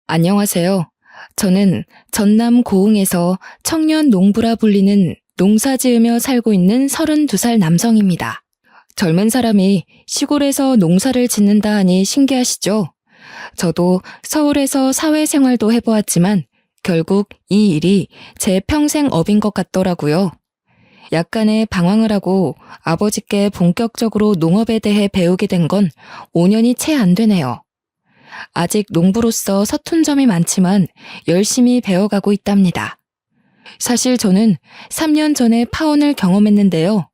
안녕하세요. 저는 전남 고흥에서 청년 농부라 불리는 농사 지으며 살고 있는 32살 남성입니다. 젊은 사람이 시골에서 농사를 짓는다 하니 신기하시죠? 저도 서울에서 사회생활도 해보았지만 결국 이 일이 제 평생 업인 것 같더라고요. 약간의 방황을 하고 아버지께 본격적으로 농업에 대해 배우게 된 건 5년이 채 안 되네요. 아직 농부로서 서툰 점이 많지만 열심히 배워가고 있답니다. 사실 저는 3년 전에 파혼을 경험했는데요.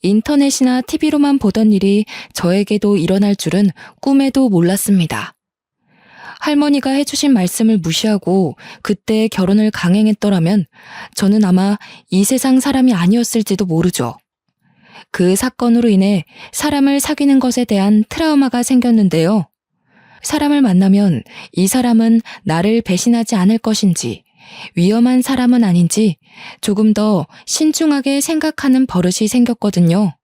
인터넷이나 TV로만 보던 일이 저에게도 일어날 줄은 꿈에도 몰랐습니다. 할머니가 해주신 말씀을 무시하고 그때 결혼을 강행했더라면 저는 아마 이 세상 사람이 아니었을지도 모르죠. 그 사건으로 인해 사람을 사귀는 것에 대한 트라우마가 생겼는데요. 사람을 만나면 이 사람은 나를 배신하지 않을 것인지, 위험한 사람은 아닌지 조금 더 신중하게 생각하는 버릇이 생겼거든요.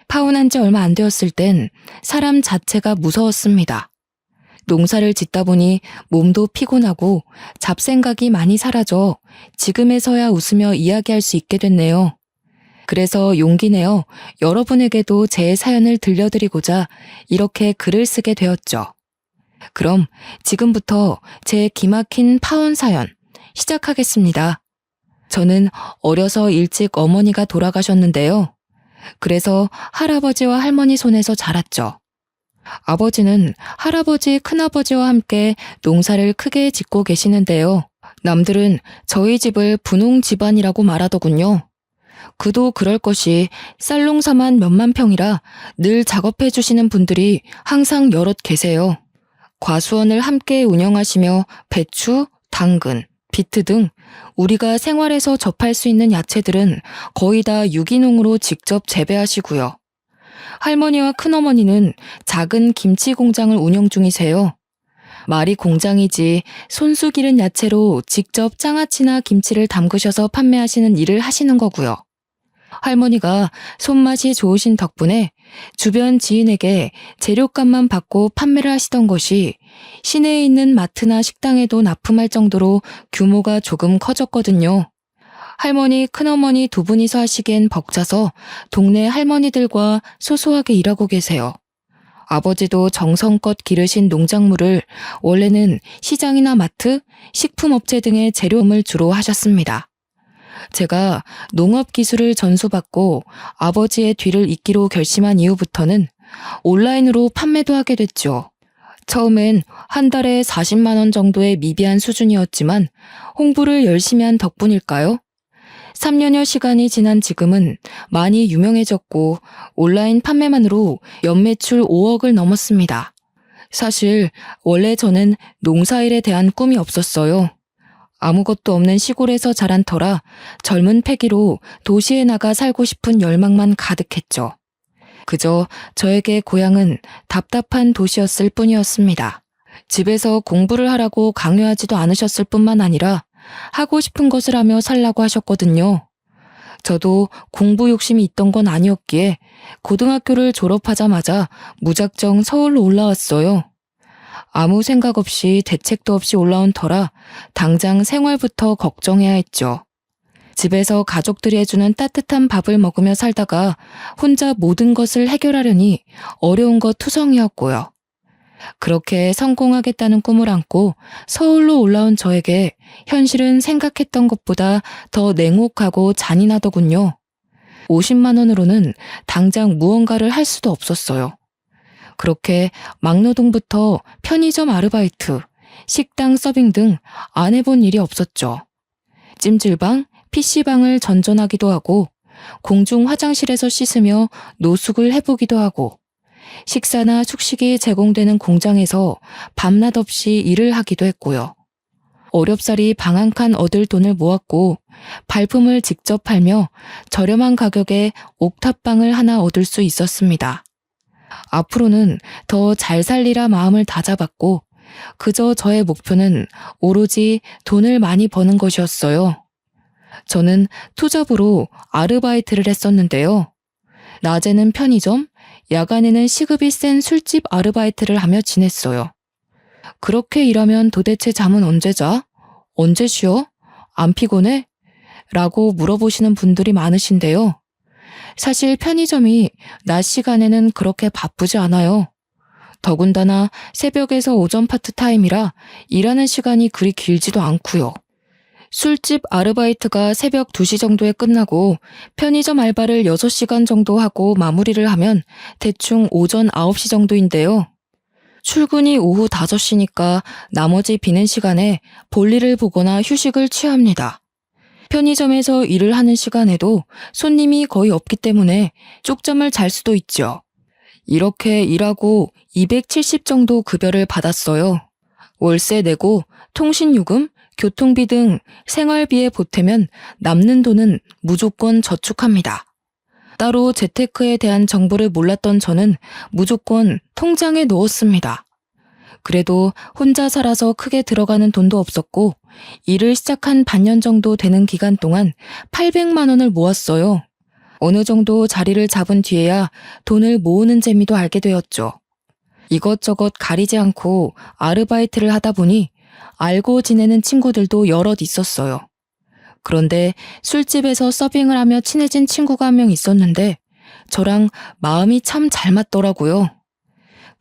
파혼한 지 얼마 안 되었을 땐 사람 자체가 무서웠습니다. 농사를 짓다 보니 몸도 피곤하고 잡생각이 많이 사라져 지금에서야 웃으며 이야기할 수 있게 됐네요. 그래서 용기 내어 여러분에게도 제 사연을 들려드리고자 이렇게 글을 쓰게 되었죠. 그럼 지금부터 제 기막힌 파혼 사연 시작하겠습니다. 저는 어려서 일찍 어머니가 돌아가셨는데요. 그래서 할아버지와 할머니 손에서 자랐죠. 아버지는 할아버지, 큰아버지와 함께 농사를 크게 짓고 계시는데요. 남들은 저희 집을 분홍 집안이라고 말하더군요. 그도 그럴 것이 쌀농사만 몇만 평이라 늘 작업해 주시는 분들이 항상 여럿 계세요. 과수원을 함께 운영하시며 배추, 당근, 비트 등 우리가 생활에서 접할 수 있는 야채들은 거의 다 유기농으로 직접 재배하시고요. 할머니와 큰어머니는 작은 김치 공장을 운영 중이세요. 말이 공장이지 손수 기른 야채로 직접 장아찌나 김치를 담그셔서 판매하시는 일을 하시는 거고요. 할머니가 손맛이 좋으신 덕분에 주변 지인에게 재료값만 받고 판매를 하시던 것이 시내에 있는 마트나 식당에도 납품할 정도로 규모가 조금 커졌거든요. 할머니, 큰어머니 두 분이서 하시기엔 벅차서 동네 할머니들과 소소하게 일하고 계세요. 아버지도 정성껏 기르신 농작물을 원래는 시장이나 마트, 식품업체 등의 재료음을 주로 하셨습니다. 제가 농업 기술을 전수받고 아버지의 뒤를 잇기로 결심한 이후부터는 온라인으로 판매도 하게 됐죠. 처음엔 한 달에 40만 원 정도의 미비한 수준이었지만 홍보를 열심히 한 덕분일까요? 3년여 시간이 지난 지금은 많이 유명해졌고 온라인 판매만으로 연매출 5억을 넘었습니다. 사실 원래 저는 농사일에 대한 꿈이 없었어요. 아무것도 없는 시골에서 자란 터라 젊은 패기로 도시에 나가 살고 싶은 열망만 가득했죠. 그저 저에게 고향은 답답한 도시였을 뿐이었습니다. 집에서 공부를 하라고 강요하지도 않으셨을 뿐만 아니라 하고 싶은 것을 하며 살라고 하셨거든요. 저도 공부 욕심이 있던 건 아니었기에 고등학교를 졸업하자마자 무작정 서울로 올라왔어요. 아무 생각 없이 대책도 없이 올라온 터라 당장 생활부터 걱정해야 했죠. 집에서 가족들이 해주는 따뜻한 밥을 먹으며 살다가 혼자 모든 것을 해결하려니 어려운 것 투성이었고요. 그렇게 성공하겠다는 꿈을 안고 서울로 올라온 저에게 현실은 생각했던 것보다 더 냉혹하고 잔인하더군요. 50만 원으로는 당장 무언가를 할 수도 없었어요. 그렇게 막노동부터 편의점 아르바이트, 식당 서빙 등 안 해본 일이 없었죠. 찜질방, PC방을 전전하기도 하고 공중 화장실에서 씻으며 노숙을 해보기도 하고 식사나 숙식이 제공되는 공장에서 밤낮 없이 일을 하기도 했고요. 어렵사리 방 한 칸 얻을 돈을 모았고 발품을 직접 팔며 저렴한 가격에 옥탑방을 하나 얻을 수 있었습니다. 앞으로는 더 잘 살리라 마음을 다잡았고 그저 저의 목표는 오로지 돈을 많이 버는 것이었어요. 저는 투잡으로 아르바이트를 했었는데요. 낮에는 편의점, 야간에는 시급이 센 술집 아르바이트를 하며 지냈어요. 그렇게 일하면 도대체 잠은 언제 자? 언제 쉬어? 안 피곤해? 라고 물어보시는 분들이 많으신데요. 사실 편의점이 낮 시간에는 그렇게 바쁘지 않아요. 더군다나 새벽에서 오전 파트타임이라 일하는 시간이 그리 길지도 않고요. 술집 아르바이트가 새벽 2시 정도에 끝나고 편의점 알바를 6시간 정도 하고 마무리를 하면 대충 오전 9시 정도인데요. 출근이 오후 5시니까 나머지 비는 시간에 볼일을 보거나 휴식을 취합니다. 편의점에서 일을 하는 시간에도 손님이 거의 없기 때문에 쪽잠을 잘 수도 있죠. 이렇게 일하고 270 정도 급여를 받았어요. 월세 내고 통신요금, 교통비 등 생활비에 보태면 남는 돈은 무조건 저축합니다. 따로 재테크에 대한 정보를 몰랐던 저는 무조건 통장에 넣었습니다. 그래도 혼자 살아서 크게 들어가는 돈도 없었고 일을 시작한 반년 정도 되는 기간 동안 800만 원을 모았어요. 어느 정도 자리를 잡은 뒤에야 돈을 모으는 재미도 알게 되었죠. 이것저것 가리지 않고 아르바이트를 하다 보니 알고 지내는 친구들도 여럿 있었어요. 그런데 술집에서 서빙을 하며 친해진 친구가 한 명 있었는데 저랑 마음이 참 잘 맞더라고요.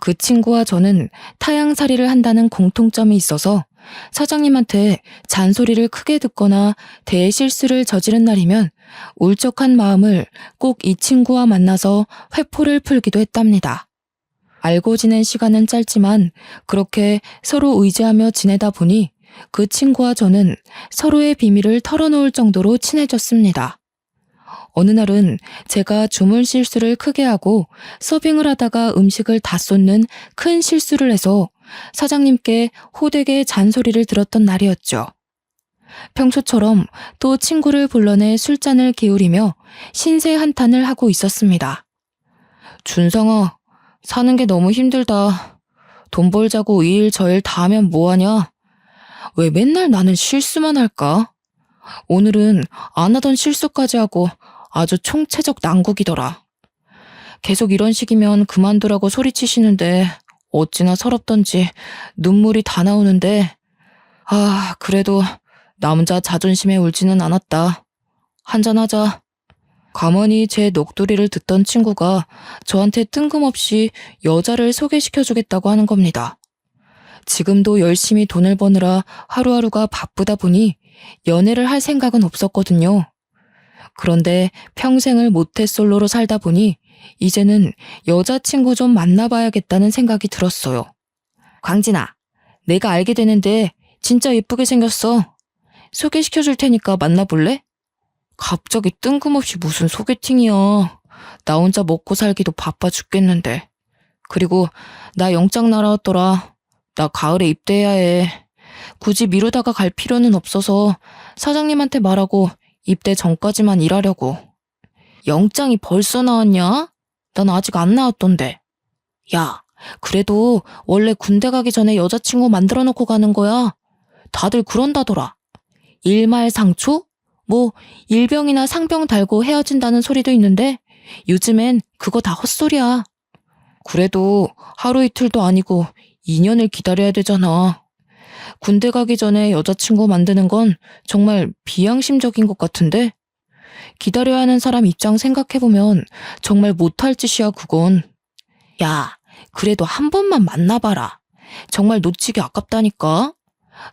그 친구와 저는 타향살이를 한다는 공통점이 있어서 사장님한테 잔소리를 크게 듣거나 대실수를 저지른 날이면 울적한 마음을 꼭 이 친구와 만나서 회포를 풀기도 했답니다. 알고 지낸 시간은 짧지만 그렇게 서로 의지하며 지내다 보니 그 친구와 저는 서로의 비밀을 털어놓을 정도로 친해졌습니다. 어느 날은 제가 주문 실수를 크게 하고 서빙을 하다가 음식을 다 쏟는 큰 실수를 해서 사장님께 호되게 잔소리를 들었던 날이었죠. 평소처럼 또 친구를 불러내 술잔을 기울이며 신세 한탄을 하고 있었습니다. 준성아, 사는 게 너무 힘들다. 돈 벌자고 이 일 저 일 다 하면 뭐하냐? 왜 맨날 나는 실수만 할까? 오늘은 안 하던 실수까지 하고 아주 총체적 난국이더라. 계속 이런 식이면 그만두라고 소리치시는데 어찌나 서럽던지 눈물이 다 나오는데 그래도 남자 자존심에 울지는 않았다. 한잔하자. 가만히 제 녹두리를 듣던 친구가 저한테 뜬금없이 여자를 소개시켜주겠다고 하는 겁니다. 지금도 열심히 돈을 버느라 하루하루가 바쁘다 보니 연애를 할 생각은 없었거든요. 그런데 평생을 모태솔로로 살다 보니 이제는 여자친구 좀 만나봐야겠다는 생각이 들었어요. 광진아, 내가 알게 되는데 진짜 예쁘게 생겼어. 소개시켜줄 테니까 만나볼래? 갑자기 뜬금없이 무슨 소개팅이야. 나 혼자 먹고 살기도 바빠 죽겠는데. 그리고 나 영장 날아왔더라. 나 가을에 입대해야 해. 굳이 미루다가 갈 필요는 없어서 사장님한테 말하고 입대 전까지만 일하려고. 영장이 벌써 나왔냐? 난 아직 안 나왔던데. 야, 그래도 원래 군대 가기 전에 여자친구 만들어 놓고 가는 거야. 다들 그런다더라. 일말상초? 뭐 일병이나 상병 달고 헤어진다는 소리도 있는데 요즘엔 그거 다 헛소리야. 그래도 하루 이틀도 아니고 2년을 기다려야 되잖아. 군대 가기 전에 여자친구 만드는 건 정말 비양심적인 것 같은데? 기다려야 하는 사람 입장 생각해보면 정말 못할 짓이야 그건. 야, 그래도 한 번만 만나봐라. 정말 놓치기 아깝다니까.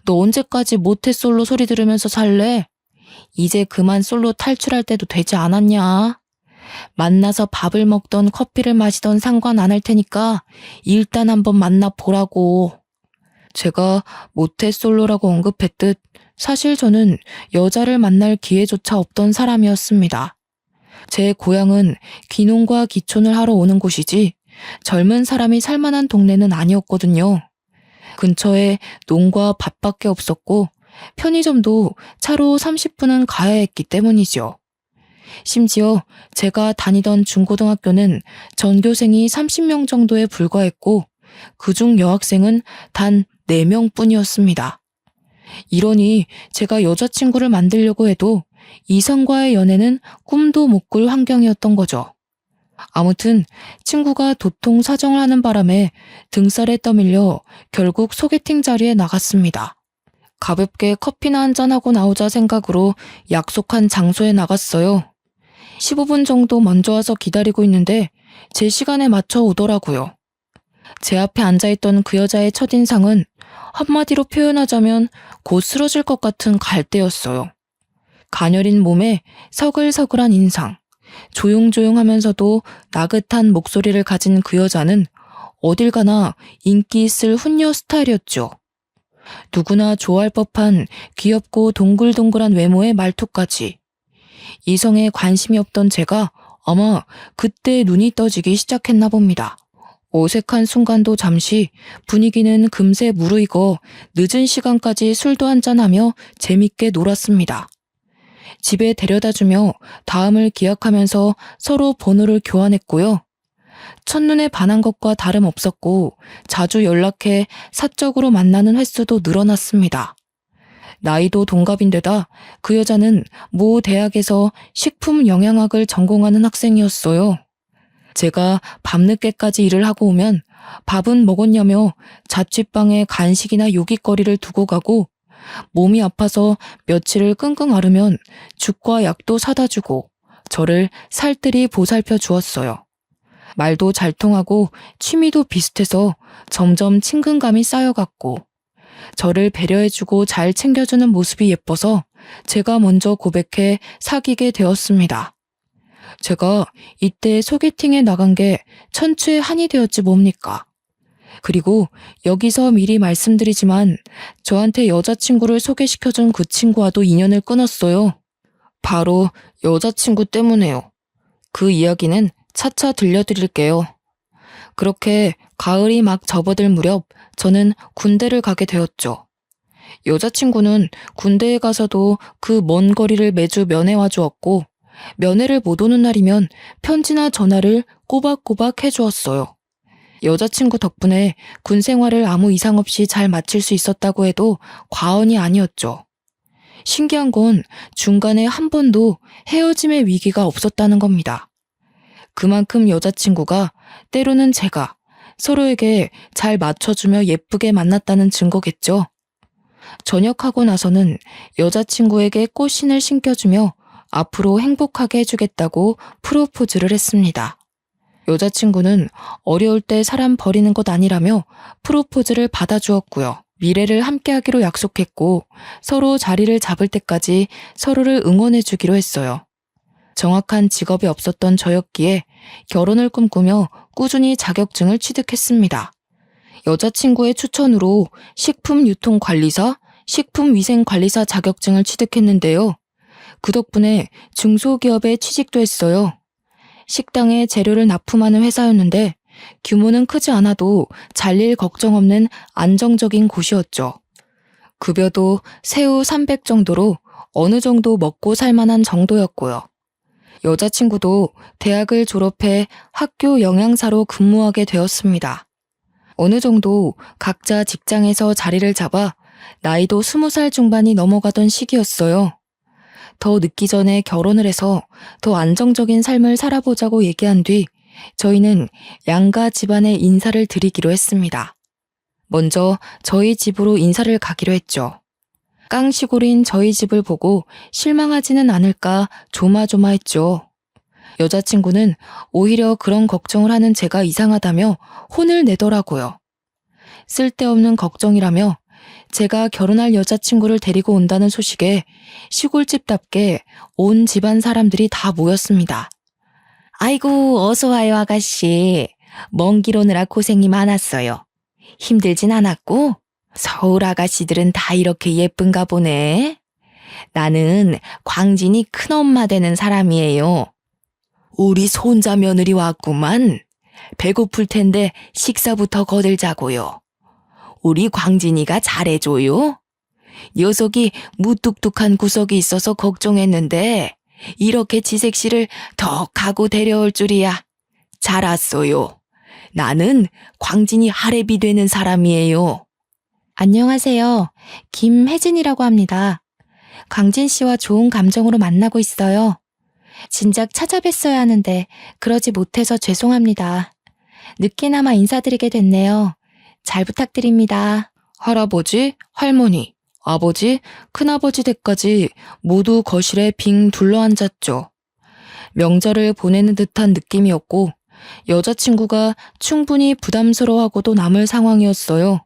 너 언제까지 모태솔로 소리 들으면서 살래? 이제 그만 솔로 탈출할 때도 되지 않았냐? 만나서 밥을 먹던 커피를 마시던 상관 안 할 테니까 일단 한번 만나보라고. 제가 모태솔로라고 언급했듯 사실 저는 여자를 만날 기회조차 없던 사람이었습니다. 제 고향은 귀농과 기촌을 하러 오는 곳이지 젊은 사람이 살만한 동네는 아니었거든요. 근처에 농과 밭밖에 없었고 편의점도 차로 30분은 가야 했기 때문이죠. 심지어 제가 다니던 중고등학교는 전교생이 30명 정도에 불과했고 그중 여학생은 단 4명 뿐이었습니다. 이러니 제가 여자친구를 만들려고 해도 이성과의 연애는 꿈도 못 꿀 환경이었던 거죠. 아무튼 친구가 도통 사정을 하는 바람에 등살에 떠밀려 결국 소개팅 자리에 나갔습니다. 가볍게 커피나 한잔하고 나오자 생각으로 약속한 장소에 나갔어요. 15분 정도 먼저 와서 기다리고 있는데 제 시간에 맞춰 오더라고요. 제 앞에 앉아있던 그 여자의 첫인상은 한마디로 표현하자면 곧 쓰러질 것 같은 갈대였어요. 가녀린 몸에 서글서글한 인상, 조용조용하면서도 나긋한 목소리를 가진 그 여자는 어딜 가나 인기 있을 훈녀 스타일이었죠. 누구나 좋아할 법한 귀엽고 동글동글한 외모의 말투까지. 이성에 관심이 없던 제가 아마 그때 눈이 떠지기 시작했나 봅니다. 어색한 순간도 잠시, 분위기는 금세 무르익어 늦은 시간까지 술도 한잔하며 재밌게 놀았습니다. 집에 데려다주며 다음을 기약하면서 서로 번호를 교환했고요. 첫눈에 반한 것과 다름없었고 자주 연락해 사적으로 만나는 횟수도 늘어났습니다. 나이도 동갑인데다 그 여자는 모 대학에서 식품영양학을 전공하는 학생이었어요. 제가 밤늦게까지 일을 하고 오면 밥은 먹었냐며 자취방에 간식이나 요깃거리를 두고 가고 몸이 아파서 며칠을 끙끙 앓으면 죽과 약도 사다 주고 저를 살뜰히 보살펴 주었어요. 말도 잘 통하고 취미도 비슷해서 점점 친근감이 쌓여갔고 저를 배려해주고 잘 챙겨주는 모습이 예뻐서 제가 먼저 고백해 사귀게 되었습니다. 제가 이때 소개팅에 나간 게 천추의 한이 되었지 뭡니까? 그리고 여기서 미리 말씀드리지만 저한테 여자친구를 소개시켜준 그 친구와도 인연을 끊었어요. 바로 여자친구 때문에요. 그 이야기는 차차 들려드릴게요. 그렇게 가을이 막 접어들 무렵 저는 군대를 가게 되었죠. 여자친구는 군대에 가서도 그 먼 거리를 매주 면회와 주었고 면회를 못 오는 날이면 편지나 전화를 꼬박꼬박 해주었어요. 여자친구 덕분에 군 생활을 아무 이상 없이 잘 마칠 수 있었다고 해도 과언이 아니었죠. 신기한 건 중간에 한 번도 헤어짐의 위기가 없었다는 겁니다. 그만큼 여자친구가, 때로는 제가 서로에게 잘 맞춰주며 예쁘게 만났다는 증거겠죠. 전역하고 나서는 여자친구에게 꽃신을 신겨주며 앞으로 행복하게 해주겠다고 프로포즈를 했습니다. 여자친구는 어려울 때 사람 버리는 것 아니라며 프로포즈를 받아주었고요. 미래를 함께하기로 약속했고 서로 자리를 잡을 때까지 서로를 응원해주기로 했어요. 정확한 직업이 없었던 저였기에 결혼을 꿈꾸며 꾸준히 자격증을 취득했습니다. 여자친구의 추천으로 식품유통관리사, 식품위생관리사 자격증을 취득했는데요. 그 덕분에 중소기업에 취직도 했어요. 식당에 재료를 납품하는 회사였는데 규모는 크지 않아도 잘릴 걱정 없는 안정적인 곳이었죠. 급여도 새우 300 정도로 어느 정도 먹고 살만한 정도였고요. 여자친구도 대학을 졸업해 학교 영양사로 근무하게 되었습니다. 어느 정도 각자 직장에서 자리를 잡아 나이도 20살 중반이 넘어가던 시기였어요. 더 늦기 전에 결혼을 해서 더 안정적인 삶을 살아보자고 얘기한 뒤 저희는 양가 집안에 인사를 드리기로 했습니다. 먼저 저희 집으로 인사를 가기로 했죠. 깡시골인 저희 집을 보고 실망하지는 않을까 조마조마했죠. 여자친구는 오히려 그런 걱정을 하는 제가 이상하다며 혼을 내더라고요. 쓸데없는 걱정이라며 제가 결혼할 여자친구를 데리고 온다는 소식에 시골집답게 온 집안 사람들이 다 모였습니다. 아이고, 어서 와요, 아가씨. 먼 길 오느라 고생이 많았어요. 힘들진 않았고? 서울 아가씨들은 다 이렇게 예쁜가 보네. 나는 광진이 큰엄마 되는 사람이에요. 우리 손자 며느리 왔구만. 배고플 텐데 식사부터 거들자고요. 우리 광진이가 잘해줘요. 녀석이 무뚝뚝한 구석이 있어서 걱정했는데 이렇게 지색씨를 더 가고 데려올 줄이야. 잘 왔어요. 나는 광진이 할애비 되는 사람이에요. 안녕하세요. 김혜진이라고 합니다. 광진 씨와 좋은 감정으로 만나고 있어요. 진작 찾아뵀어야 하는데 그러지 못해서 죄송합니다. 늦게나마 인사드리게 됐네요. 잘 부탁드립니다. 할아버지, 할머니, 아버지, 큰아버지 댁까지 모두 거실에 빙 둘러앉았죠. 명절을 보내는 듯한 느낌이었고 여자친구가 충분히 부담스러워하고도 남을 상황이었어요.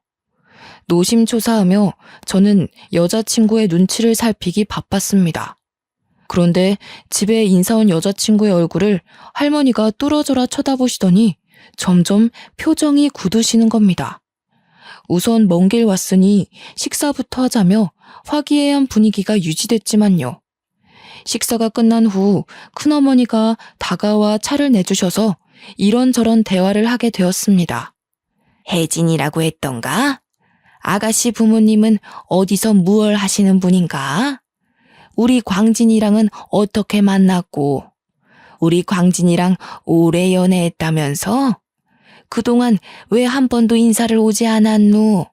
노심초사하며 저는 여자친구의 눈치를 살피기 바빴습니다. 그런데 집에 인사 온 여자친구의 얼굴을 할머니가 뚫어져라 쳐다보시더니 점점 표정이 굳으시는 겁니다. 우선 먼 길 왔으니 식사부터 하자며 화기애애한 분위기가 유지됐지만요. 식사가 끝난 후 큰어머니가 다가와 차를 내주셔서 이런저런 대화를 하게 되었습니다. 혜진이라고 했던가? 아가씨 부모님은 어디서 무얼 하시는 분인가? 우리 광진이랑은 어떻게 만났고? 우리 광진이랑 오래 연애했다면서? 그동안 왜 한 번도 인사를 오지 않았누?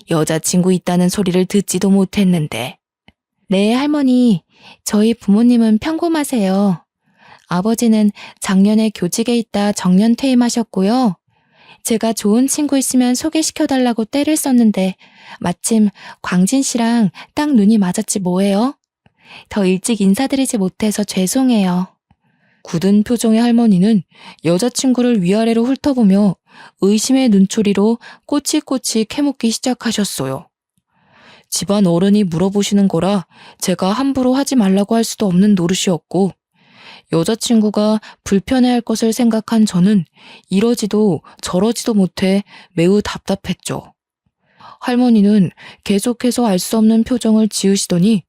여자친구 있다는 소리를 듣지도 못했는데. 네, 할머니. 저희 부모님은 평범하세요. 아버지는 작년에 교직에 있다 정년 퇴임하셨고요. 제가 좋은 친구 있으면 소개시켜달라고 떼를 썼는데 마침 광진 씨랑 딱 눈이 맞았지 뭐예요? 더 일찍 인사드리지 못해서 죄송해요. 굳은 표정의 할머니는 여자친구를 위아래로 훑어보며 의심의 눈초리로 꼬치꼬치 캐묻기 시작하셨어요. 집안 어른이 물어보시는 거라 제가 함부로 하지 말라고 할 수도 없는 노릇이었고 여자친구가 불편해할 것을 생각한 저는 이러지도 저러지도 못해 매우 답답했죠. 할머니는 계속해서 알 수 없는 표정을 지으시더니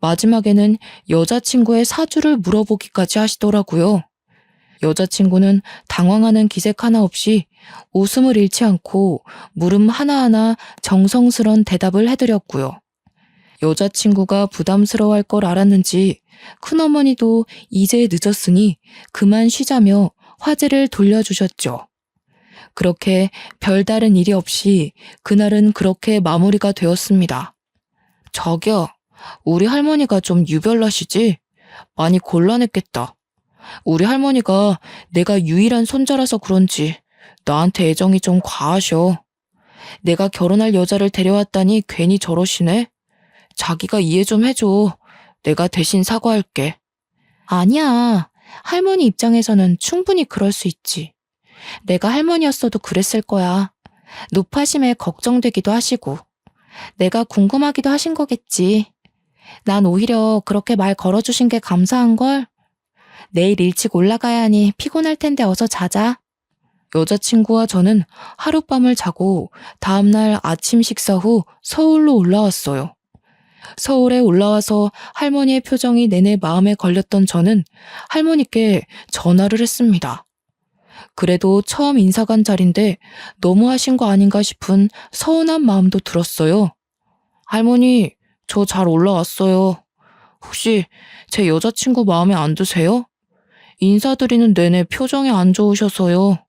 마지막에는 여자친구의 사주를 물어보기까지 하시더라고요. 여자친구는 당황하는 기색 하나 없이 웃음을 잃지 않고 물음 하나하나 정성스런 대답을 해드렸고요. 여자친구가 부담스러워할 걸 알았는지 큰어머니도 이제 늦었으니 그만 쉬자며 화제를 돌려주셨죠. 그렇게 별다른 일이 없이 그날은 그렇게 마무리가 되었습니다. 저기요, 우리 할머니가 좀 유별나시지? 많이 곤란했겠다. 우리 할머니가 내가 유일한 손자라서 그런지 나한테 애정이 좀 과하셔. 내가 결혼할 여자를 데려왔다니 괜히 저러시네. 자기가 이해 좀 해줘. 내가 대신 사과할게. 아니야. 할머니 입장에서는 충분히 그럴 수 있지. 내가 할머니였어도 그랬을 거야. 노파심에 걱정되기도 하시고 내가 궁금하기도 하신 거겠지. 난 오히려 그렇게 말 걸어주신 게 감사한걸. 내일 일찍 올라가야 하니 피곤할 텐데 어서 자자. 여자친구와 저는 하룻밤을 자고 다음날 아침 식사 후 서울로 올라왔어요. 서울에 올라와서 할머니의 표정이 내내 마음에 걸렸던 저는 할머니께 전화를 했습니다. 그래도 처음 인사 간 자리인데 너무하신 거 아닌가 싶은 서운한 마음도 들었어요. 할머니, 저 잘 올라왔어요. 혹시 제 여자친구 마음에 안 드세요? 인사드리는 내내 표정이 안 좋으셔서요.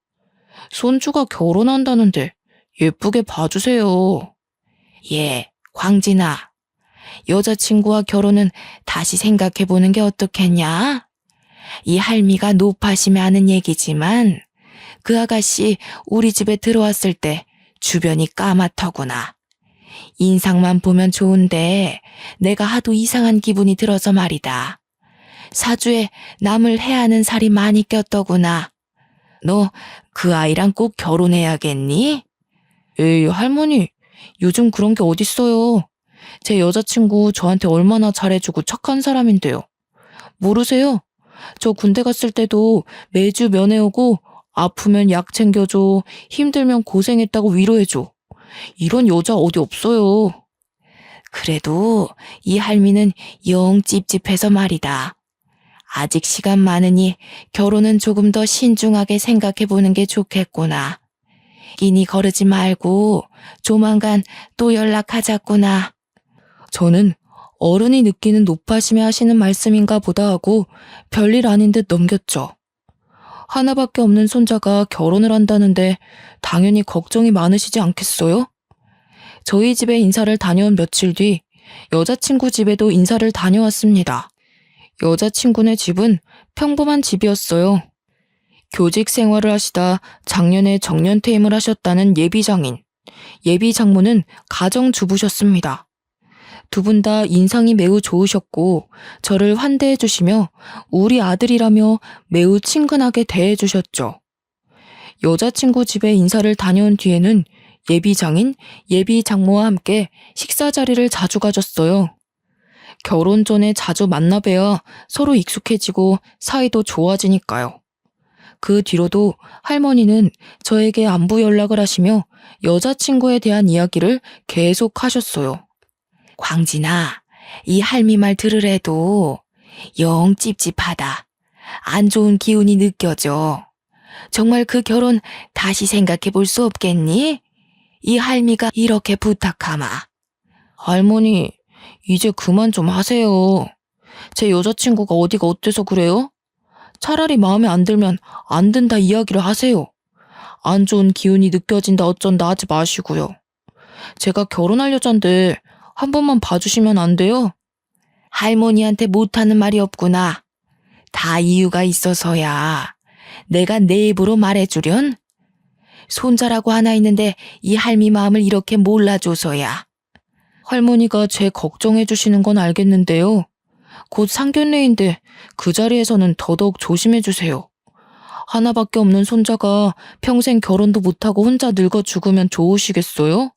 손주가 결혼한다는데 예쁘게 봐주세요. 예, 광진아. 여자친구와 결혼은 다시 생각해보는 게 어떻겠냐? 이 할미가 노파심에 하는 얘기지만 그 아가씨 우리 집에 들어왔을 때 주변이 까맣더구나. 인상만 보면 좋은데 내가 하도 이상한 기분이 들어서 말이다. 사주에 남을 해하는 살이 많이 꼈더구나. 너 그 아이랑 꼭 결혼해야겠니? 에이, 할머니, 요즘 그런 게 어딨어요. 제 여자친구 저한테 얼마나 잘해주고 착한 사람인데요. 모르세요? 저 군대 갔을 때도 매주 면회 오고 아프면 약 챙겨줘, 힘들면 고생했다고 위로해줘. 이런 여자 어디 없어요. 그래도 이 할미는 영 찝찝해서 말이다. 아직 시간 많으니 결혼은 조금 더 신중하게 생각해보는 게 좋겠구나. 끼니 거르지 말고 조만간 또 연락하자꾸나. 저는 어른이 느끼는 노파심에 하시는 말씀인가 보다 하고 별일 아닌 듯 넘겼죠. 하나밖에 없는 손자가 결혼을 한다는데 당연히 걱정이 많으시지 않겠어요? 저희 집에 인사를 다녀온 며칠 뒤 여자친구 집에도 인사를 다녀왔습니다. 여자친구네 집은 평범한 집이었어요. 교직 생활을 하시다 작년에 정년퇴임을 하셨다는 예비장인, 예비장모는 가정주부셨습니다. 두 분 다 인상이 매우 좋으셨고 저를 환대해 주시며 우리 아들이라며 매우 친근하게 대해 주셨죠. 여자친구 집에 인사를 다녀온 뒤에는 예비장인, 예비장모와 함께 식사 자리를 자주 가졌어요. 결혼 전에 자주 만나뵈야 서로 익숙해지고 사이도 좋아지니까요. 그 뒤로도 할머니는 저에게 안부 연락을 하시며 여자친구에 대한 이야기를 계속 하셨어요. 광진아, 이 할미 말 들으래도 영 찝찝하다. 안 좋은 기운이 느껴져. 정말 그 결혼 다시 생각해 볼 수 없겠니? 이 할미가 이렇게 부탁하마. 할머니, 이제 그만 좀 하세요. 제 여자친구가 어디가 어때서 그래요? 차라리 마음에 안 들면 안 된다 이야기를 하세요. 안 좋은 기운이 느껴진다 어쩐다 하지 마시고요. 제가 결혼할 여잔데 한 번만 봐주시면 안 돼요? 할머니한테 못하는 말이 없구나. 다 이유가 있어서야. 내가 내 입으로 말해주련? 손자라고 하나 있는데 이 할미 마음을 이렇게 몰라줘서야. 할머니가 제 걱정해 주시는 건 알겠는데요. 곧 상견례인데 그 자리에서는 더더욱 조심해 주세요. 하나밖에 없는 손자가 평생 결혼도 못하고 혼자 늙어 죽으면 좋으시겠어요?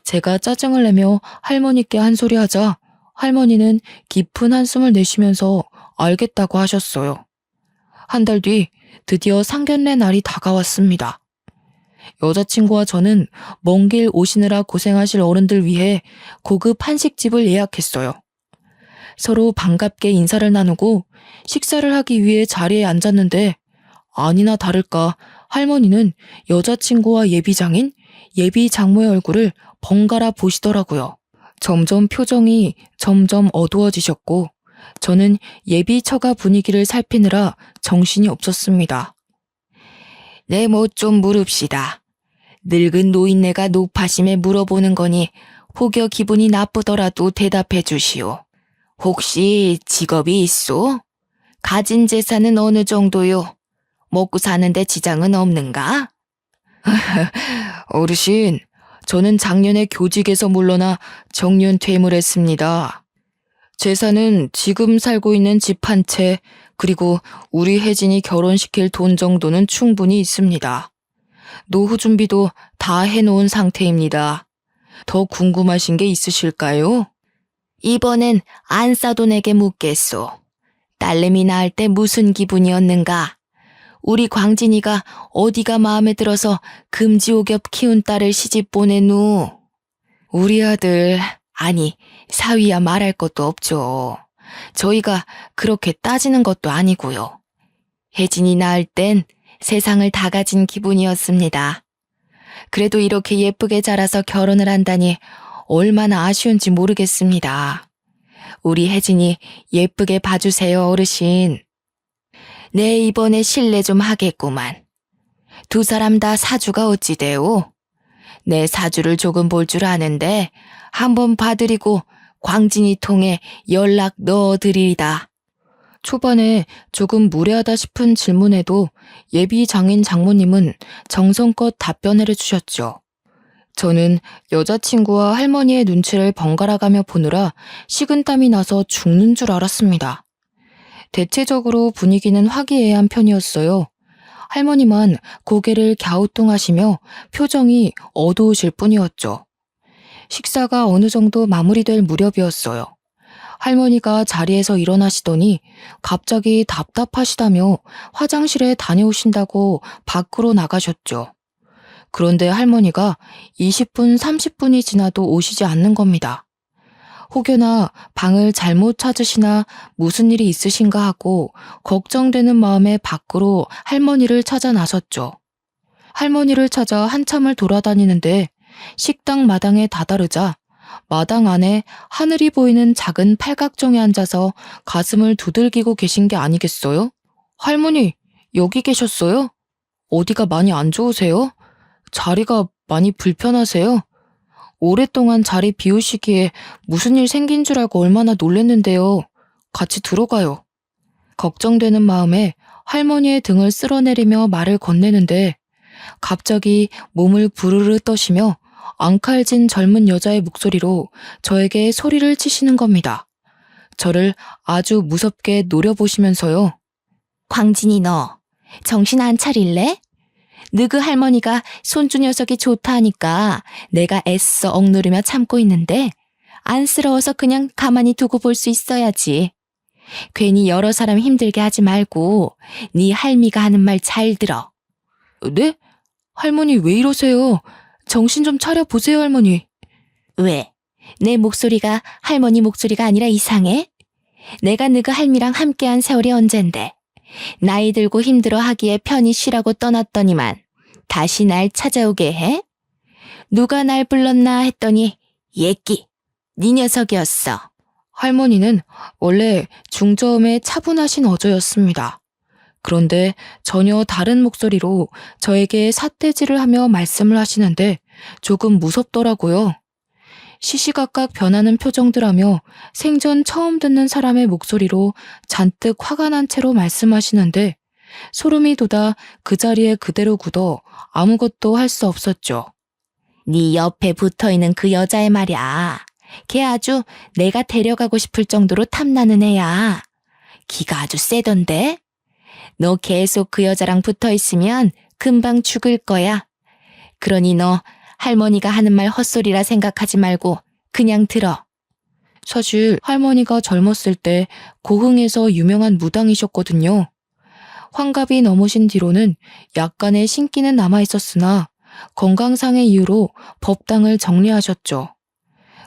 제가 짜증을 내며 할머니께 한 소리 하자 할머니는 깊은 한숨을 내쉬면서 알겠다고 하셨어요. 한 달 뒤 드디어 상견례 날이 다가왔습니다. 여자친구와 저는 먼 길 오시느라 고생하실 어른들 위해 고급 한식집을 예약했어요. 서로 반갑게 인사를 나누고 식사를 하기 위해 자리에 앉았는데 아니나 다를까 할머니는 여자친구와 예비장인, 예비장모의 얼굴을 번갈아 보시더라고요. 점점 표정이 점점 어두워지셨고 저는 예비처가 분위기를 살피느라 정신이 없었습니다. 네, 뭐 좀 물읍시다. 늙은 노인네가 노파심에 물어보는 거니 혹여 기분이 나쁘더라도 대답해 주시오. 혹시 직업이 있소? 가진 재산은 어느 정도요? 먹고 사는데 지장은 없는가? 어르신, 저는 작년에 교직에서 물러나 정년퇴임을 했습니다. 재산은 지금 살고 있는 집 한 채, 그리고 우리 혜진이 결혼시킬 돈 정도는 충분히 있습니다. 노후 준비도 다 해놓은 상태입니다. 더 궁금하신 게 있으실까요? 이번엔 안 싸돈에게 묻겠소. 딸내미 낳을 때 무슨 기분이었는가? 우리 광진이가 어디가 마음에 들어서 금지오겹 키운 딸을 시집 보내누? 우리 아들, 아니 사위야 말할 것도 없죠. 저희가 그렇게 따지는 것도 아니고요. 혜진이 낳을 땐 세상을 다 가진 기분이었습니다. 그래도 이렇게 예쁘게 자라서 결혼을 한다니 얼마나 아쉬운지 모르겠습니다. 우리 혜진이 예쁘게 봐주세요, 어르신. 네, 이번에 실례 좀 하겠구만. 두 사람 다 사주가 어찌 돼요? 내 사주를 조금 볼 줄 아는데 한번 봐드리고 광진이 통해 연락 넣어드리리다. 초반에 조금 무례하다 싶은 질문에도 예비 장인 장모님은 정성껏 답변을 해주셨죠. 저는 여자친구와 할머니의 눈치를 번갈아가며 보느라 식은땀이 나서 죽는 줄 알았습니다. 대체적으로 분위기는 화기애애한 편이었어요. 할머니만 고개를 갸우뚱하시며 표정이 어두우실 뿐이었죠. 식사가 어느 정도 마무리될 무렵이었어요. 할머니가 자리에서 일어나시더니 갑자기 답답하시다며 화장실에 다녀오신다고 밖으로 나가셨죠. 그런데 할머니가 20분, 30분이 지나도 오시지 않는 겁니다. 혹여나 방을 잘못 찾으시나 무슨 일이 있으신가 하고 걱정되는 마음에 밖으로 할머니를 찾아 나섰죠. 할머니를 찾아 한참을 돌아다니는데 식당 마당에 다다르자 마당 안에 하늘이 보이는 작은 팔각정에 앉아서 가슴을 두들기고 계신 게 아니겠어요? 할머니, 여기 계셨어요? 어디가 많이 안 좋으세요? 자리가 많이 불편하세요? 오랫동안 자리 비우시기에 무슨 일 생긴 줄 알고 얼마나 놀랬는데요. 같이 들어가요. 걱정되는 마음에 할머니의 등을 쓸어내리며 말을 건네는데 갑자기 몸을 부르르 떠시며 앙칼진 젊은 여자의 목소리로 저에게 소리를 치시는 겁니다. 저를 아주 무섭게 노려보시면서요. 광진이 너 정신 안 차릴래? 너그 할머니가 손주 녀석이 좋다 하니까 내가 애써 억누르며 참고 있는데 안쓰러워서 그냥 가만히 두고 볼 수 있어야지. 괜히 여러 사람 힘들게 하지 말고 네 할미가 하는 말 잘 들어. 네? 할머니 왜 이러세요? 정신 좀 차려보세요, 할머니. 왜? 내 목소리가 할머니 목소리가 아니라 이상해? 내가 너그 할미랑 함께한 세월이 언젠데 나이 들고 힘들어 하기에 편히 쉬라고 떠났더니만 다시 날 찾아오게 해? 누가 날 불렀나 했더니 예끼, 네 녀석이었어. 할머니는 원래 중저음의 차분하신 어조였습니다. 그런데 전혀 다른 목소리로 저에게 삿대질을 하며 말씀을 하시는데 조금 무섭더라고요. 시시각각 변하는 표정들 하며 생전 처음 듣는 사람의 목소리로 잔뜩 화가 난 채로 말씀하시는데 소름이 돋아 그 자리에 그대로 굳어 아무것도 할 수 없었죠. 네 옆에 붙어있는 그 여자의 말이야. 걔 아주 내가 데려가고 싶을 정도로 탐나는 애야. 기가 아주 세던데? 너 계속 그 여자랑 붙어있으면 금방 죽을 거야. 그러니 너 할머니가 하는 말 헛소리라 생각하지 말고 그냥 들어. 사실 할머니가 젊었을 때 고흥에서 유명한 무당이셨거든요. 환갑이 넘으신 뒤로는 약간의 신기는 남아있었으나 건강상의 이유로 법당을 정리하셨죠.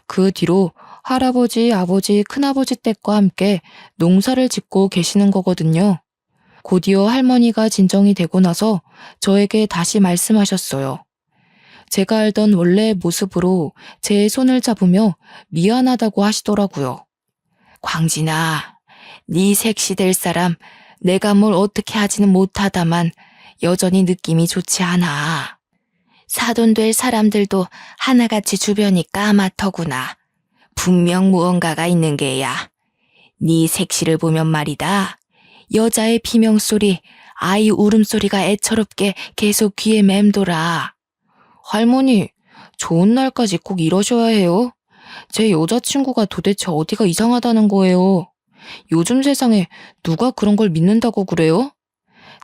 그 뒤로 할아버지, 아버지, 큰아버지 댁과 함께 농사를 짓고 계시는 거거든요. 곧이어 할머니가 진정이 되고 나서 저에게 다시 말씀하셨어요. 제가 알던 원래의 모습으로 제 손을 잡으며 미안하다고 하시더라고요. 광진아, 네 색시 될 사람 내가 뭘 어떻게 하지는 못하다만 여전히 느낌이 좋지 않아. 사돈 될 사람들도 하나같이 주변이 까맣더구나. 분명 무언가가 있는 게야. 네 색시를 보면 말이다. 여자의 비명소리, 아이 울음소리가 애처롭게 계속 귀에 맴돌아. 할머니, 좋은 날까지 꼭 이러셔야 해요? 제 여자친구가 도대체 어디가 이상하다는 거예요? 요즘 세상에 누가 그런 걸 믿는다고 그래요?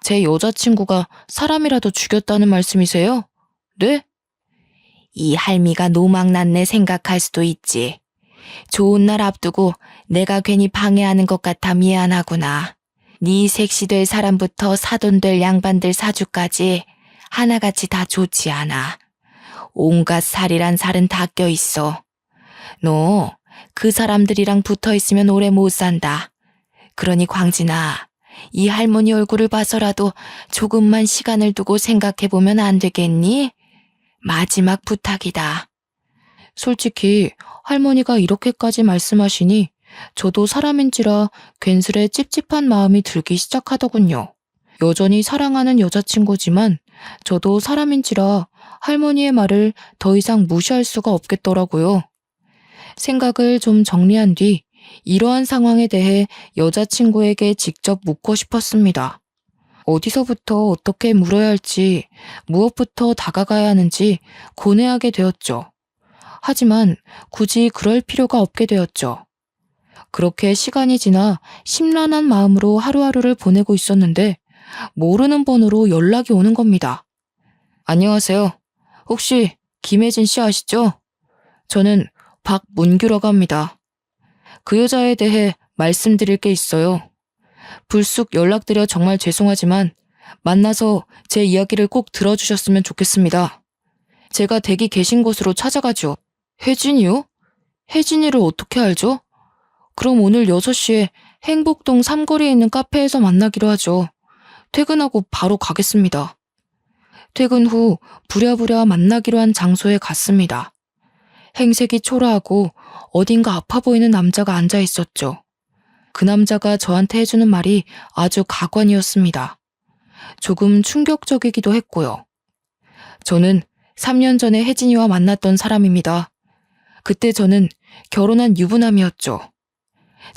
제 여자친구가 사람이라도 죽였다는 말씀이세요? 네? 이 할미가 노망났네 생각할 수도 있지. 좋은 날 앞두고 내가 괜히 방해하는 것 같아 미안하구나. 네 색시 될 사람부터 사돈 될 양반들 사주까지 하나같이 다 좋지 않아. 온갖 살이란 살은 다 껴있어. 너 그 사람들이랑 붙어있으면 오래 못 산다. 그러니 광진아, 이 할머니 얼굴을 봐서라도 조금만 시간을 두고 생각해보면 안 되겠니? 마지막 부탁이다. 솔직히 할머니가 이렇게까지 말씀하시니 저도 사람인지라 괜스레 찝찝한 마음이 들기 시작하더군요. 여전히 사랑하는 여자친구지만 저도 사람인지라 할머니의 말을 더 이상 무시할 수가 없겠더라고요. 생각을 좀 정리한 뒤 이러한 상황에 대해 여자친구에게 직접 묻고 싶었습니다. 어디서부터 어떻게 물어야 할지, 무엇부터 다가가야 하는지 고뇌하게 되었죠. 하지만 굳이 그럴 필요가 없게 되었죠. 그렇게 시간이 지나 심란한 마음으로 하루하루를 보내고 있었는데 모르는 번호로 연락이 오는 겁니다. 안녕하세요. 혹시 김혜진 씨 아시죠? 저는 박문규라고 합니다. 그 여자에 대해 말씀드릴 게 있어요. 불쑥 연락드려 정말 죄송하지만 만나서 제 이야기를 꼭 들어주셨으면 좋겠습니다. 제가 댁이 계신 곳으로 찾아가죠. 혜진이요? 혜진이를 어떻게 알죠? 그럼 오늘 6시에 행복동 삼거리에 있는 카페에서 만나기로 하죠. 퇴근하고 바로 가겠습니다. 퇴근 후 부랴부랴 만나기로 한 장소에 갔습니다. 행색이 초라하고 어딘가 아파 보이는 남자가 앉아 있었죠. 그 남자가 저한테 해주는 말이 아주 가관이었습니다. 조금 충격적이기도 했고요. 저는 3년 전에 혜진이와 만났던 사람입니다. 그때 저는 결혼한 유부남이었죠.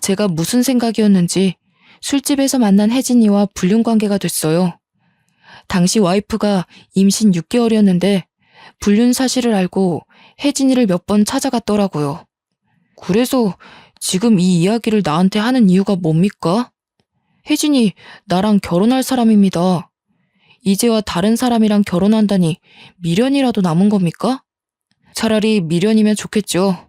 제가 무슨 생각이었는지 술집에서 만난 혜진이와 불륜관계가 됐어요. 당시 와이프가 임신 6개월이었는데 불륜 사실을 알고 혜진이를 몇 번 찾아갔더라고요. 그래서 지금 이 이야기를 나한테 하는 이유가 뭡니까? 혜진이 나랑 결혼할 사람입니다. 이제와 다른 사람이랑 결혼한다니 미련이라도 남은 겁니까? 차라리 미련이면 좋겠죠.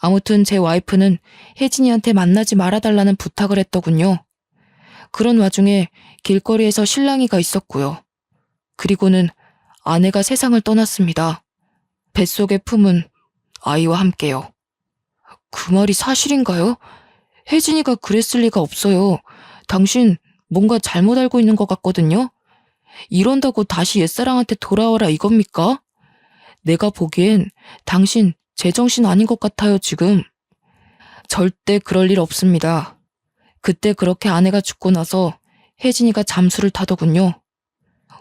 아무튼 제 와이프는 혜진이한테 만나지 말아달라는 부탁을 했더군요. 그런 와중에 길거리에서 실랑이가 있었고요. 그리고는 아내가 세상을 떠났습니다. 뱃속에 품은 아이와 함께요. 그 말이 사실인가요? 혜진이가 그랬을 리가 없어요. 당신 뭔가 잘못 알고 있는 것 같거든요. 이런다고 다시 옛사랑한테 돌아와라 이겁니까? 내가 보기엔 당신 제정신 아닌 것 같아요, 지금. 절대 그럴 일 없습니다. 그때 그렇게 아내가 죽고 나서 혜진이가 잠수를 타더군요.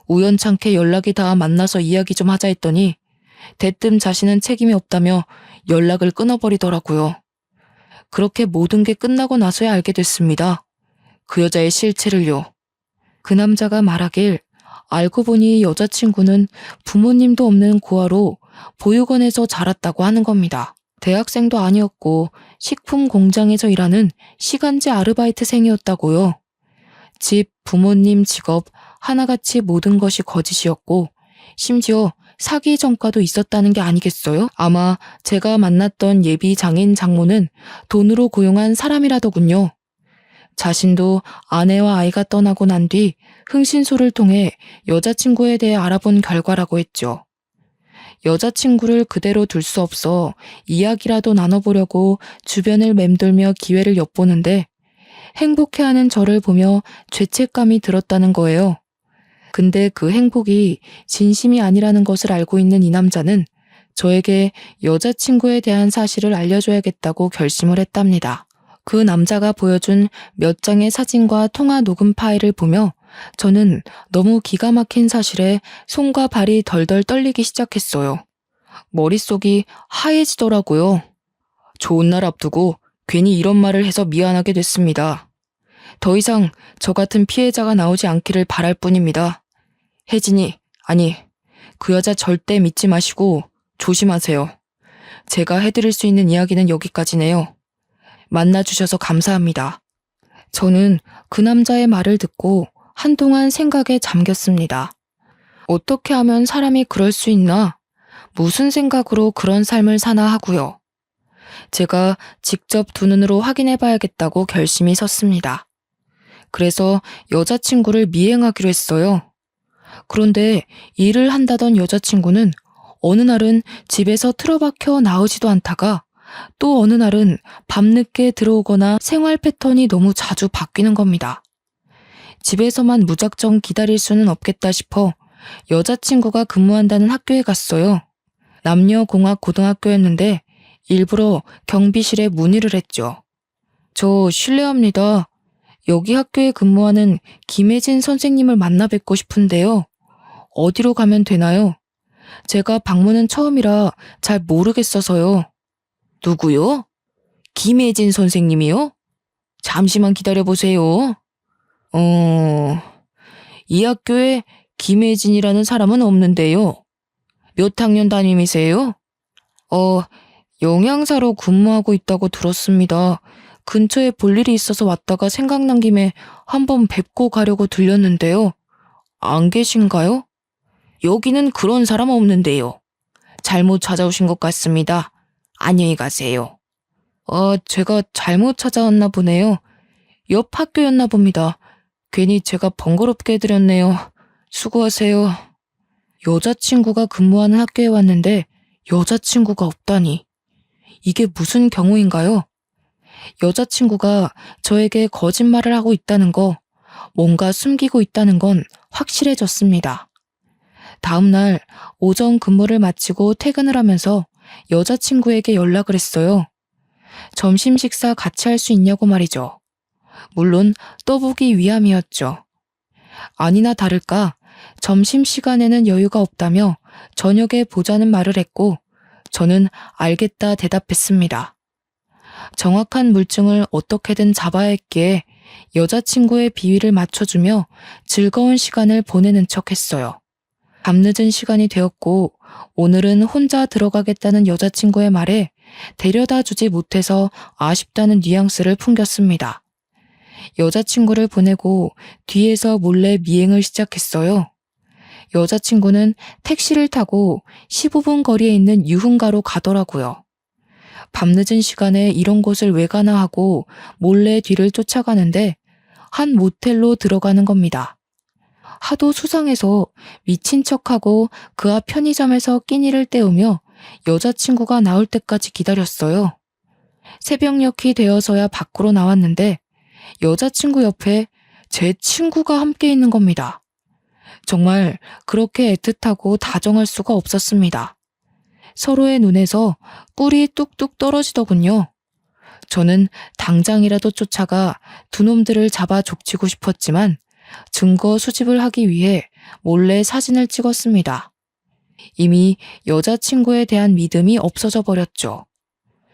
우연찮게 연락이 닿아 만나서 이야기 좀 하자 했더니 대뜸 자신은 책임이 없다며 연락을 끊어버리더라고요. 그렇게 모든 게 끝나고 나서야 알게 됐습니다. 그 여자의 실체를요. 그 남자가 말하길 알고 보니 여자친구는 부모님도 없는 고아로 보육원에서 자랐다고 하는 겁니다. 대학생도 아니었고 식품 공장에서 일하는 시간제 아르바이트생이었다고요. 집, 부모님, 직업 하나같이 모든 것이 거짓이었고 심지어 사기 전과도 있었다는 게 아니겠어요? 아마 제가 만났던 예비 장인 장모는 돈으로 고용한 사람이라더군요. 자신도 아내와 아이가 떠나고 난 뒤 흥신소를 통해 여자친구에 대해 알아본 결과라고 했죠. 여자친구를 그대로 둘 수 없어 이야기라도 나눠보려고 주변을 맴돌며 기회를 엿보는데 행복해하는 저를 보며 죄책감이 들었다는 거예요. 근데 그 행복이 진심이 아니라는 것을 알고 있는 이 남자는 저에게 여자친구에 대한 사실을 알려줘야겠다고 결심을 했답니다. 그 남자가 보여준 몇 장의 사진과 통화 녹음 파일을 보며 저는 너무 기가 막힌 사실에 손과 발이 덜덜 떨리기 시작했어요. 머릿속이 하얘지더라고요. 좋은 날 앞두고 괜히 이런 말을 해서 미안하게 됐습니다. 더 이상 저 같은 피해자가 나오지 않기를 바랄 뿐입니다. 혜진이, 아니, 그 여자 절대 믿지 마시고 조심하세요. 제가 해드릴 수 있는 이야기는 여기까지네요. 만나주셔서 감사합니다. 저는 그 남자의 말을 듣고 한동안 생각에 잠겼습니다. 어떻게 하면 사람이 그럴 수 있나? 무슨 생각으로 그런 삶을 사나 하고요. 제가 직접 두 눈으로 확인해봐야겠다고 결심이 섰습니다. 그래서 여자친구를 미행하기로 했어요. 그런데 일을 한다던 여자친구는 어느 날은 집에서 틀어박혀 나오지도 않다가 또 어느 날은 밤늦게 들어오거나 생활 패턴이 너무 자주 바뀌는 겁니다. 집에서만 무작정 기다릴 수는 없겠다 싶어 여자친구가 근무한다는 학교에 갔어요. 남녀공학 고등학교였는데 일부러 경비실에 문의를 했죠. 저 실례합니다. 여기 학교에 근무하는 김혜진 선생님을 만나 뵙고 싶은데요. 어디로 가면 되나요? 제가 방문은 처음이라 잘 모르겠어서요. 누구요? 김혜진 선생님이요? 잠시만 기다려보세요. 이 학교에 김혜진이라는 사람은 없는데요. 몇 학년 담임이세요? 영양사로 근무하고 있다고 들었습니다. 근처에 볼 일이 있어서 왔다가 생각난 김에 한번 뵙고 가려고 들렸는데요. 안 계신가요? 여기는 그런 사람 없는데요. 잘못 찾아오신 것 같습니다. 안녕히 가세요. 제가 잘못 찾아왔나 보네요. 옆 학교였나 봅니다. 괜히 제가 번거롭게 해드렸네요. 수고하세요. 여자친구가 근무하는 학교에 왔는데 여자친구가 없다니. 이게 무슨 경우인가요? 여자친구가 저에게 거짓말을 하고 있다는 거, 뭔가 숨기고 있다는 건 확실해졌습니다. 다음 날 오전 근무를 마치고 퇴근을 하면서 여자친구에게 연락을 했어요. 점심 식사 같이 할 수 있냐고 말이죠. 물론 떠보기 위함이었죠. 아니나 다를까 점심시간에는 여유가 없다며 저녁에 보자는 말을 했고 저는 알겠다 대답했습니다. 정확한 물증을 어떻게든 잡아야 했기에 여자친구의 비위를 맞춰주며 즐거운 시간을 보내는 척 했어요. 밤늦은 시간이 되었고 오늘은 혼자 들어가겠다는 여자친구의 말에 데려다 주지 못해서 아쉽다는 뉘앙스를 풍겼습니다. 여자친구를 보내고 뒤에서 몰래 미행을 시작했어요. 여자친구는 택시를 타고 15분 거리에 있는 유흥가로 가더라고요. 밤늦은 시간에 이런 곳을 왜 가나 하고 몰래 뒤를 쫓아가는데 한 모텔로 들어가는 겁니다. 하도 수상해서 미친 척하고 그 앞 편의점에서 끼니를 때우며 여자친구가 나올 때까지 기다렸어요. 새벽녘이 되어서야 밖으로 나왔는데 여자친구 옆에 제 친구가 함께 있는 겁니다. 정말 그렇게 애틋하고 다정할 수가 없었습니다. 서로의 눈에서 꿀이 뚝뚝 떨어지더군요. 저는 당장이라도 쫓아가 두 놈들을 잡아 족치고 싶었지만 증거 수집을 하기 위해 몰래 사진을 찍었습니다. 이미 여자친구에 대한 믿음이 없어져 버렸죠.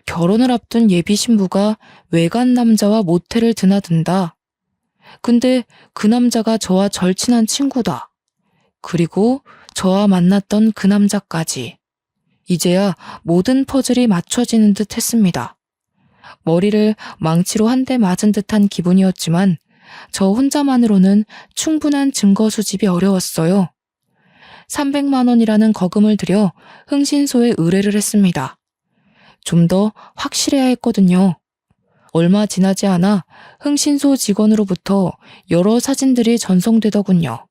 결혼을 앞둔 예비 신부가 외간 남자와 모텔을 드나든다. 근데 그 남자가 저와 절친한 친구다. 그리고 저와 만났던 그 남자까지. 이제야 모든 퍼즐이 맞춰지는 듯 했습니다. 머리를 망치로 한 대 맞은 듯한 기분이었지만 저 혼자만으로는 충분한 증거 수집이 어려웠어요. 300만 원이라는 거금을 들여 흥신소에 의뢰를 했습니다. 좀 더 확실해야 했거든요. 얼마 지나지 않아 흥신소 직원으로부터 여러 사진들이 전송되더군요.